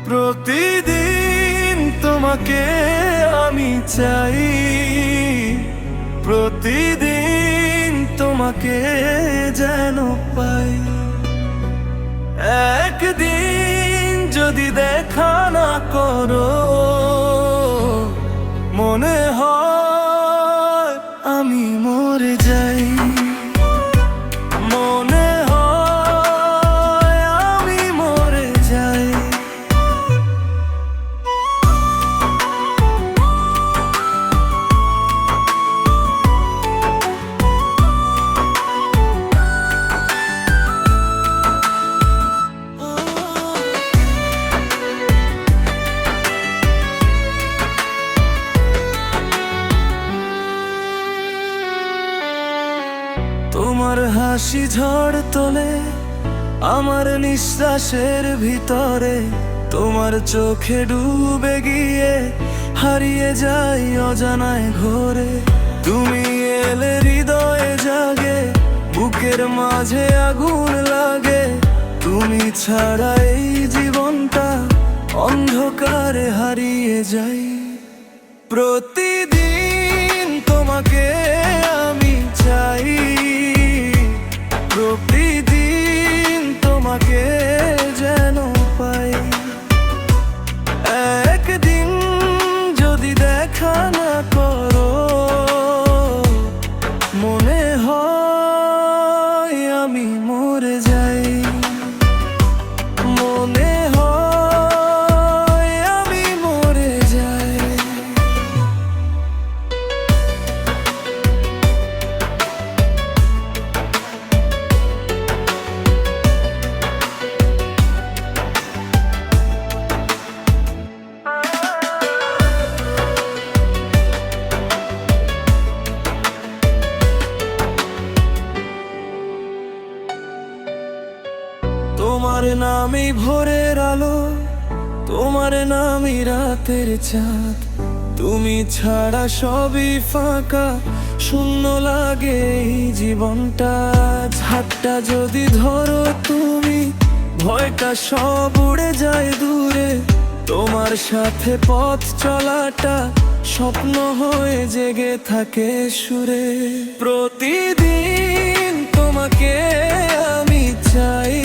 প্রতিদিন তোমাকে আমি চাই, প্রতিদিন তোমাকে যেন পাই। একদিন যদি দেখা না করো, মনে হয় আমি মরে যাই। মনে হয় আমি মরে যাই। তোমার হাসি ঝড় তোলে আমার নিঃশ্বাসের ভিতরে, তোমার চোখে ডুবে গিয়ে হারিয়ে যাই অজানায় ঘোরে। তুমি এলে হৃদয়ে জাগে, বুকের মাঝে আগুন লাগে। তুমি ছাড়া এই জীবনটা অন্ধকারে হারিয়ে যাই। প্রতিদিন তোমাকে আমি চাই, প্রতিদিন তোমাকে যেন পাই। একদিন যদি দেখা না করো, মনে হয় আমি মরে যাই। মনে হয় আমি মরে যাই। তোমার নামই ভোরের আলো, তোমার নামই রাতের চাঁদ। তুমি ছাড়া সবই ফাঁকা, শূন্য লাগে এই জীবনটা। ঝাঁটটা যদি ধরো তুমি, ভয়টা সব উড়ে যায় দূরে। তোমার সাথে পথ চলাটা স্বপ্ন হয়ে জেগে থাকে সুরে। প্রতিদিন তোমাকে আমি চাই,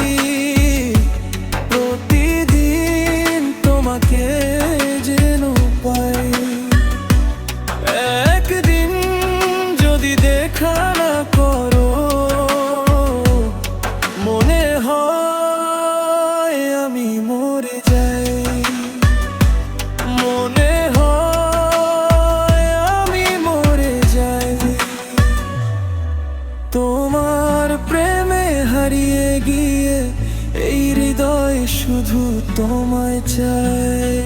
প্রতিদিন তোমাকে যেন পাই। একদিন যদি দেখা না করো, মনে হয় আমি মরে যাই। মনে হয় আমি মরে যাই। তোমার প্রেমে হারিয়ে গিয়ে এই হৃদয় শুধু তোমায় চায়।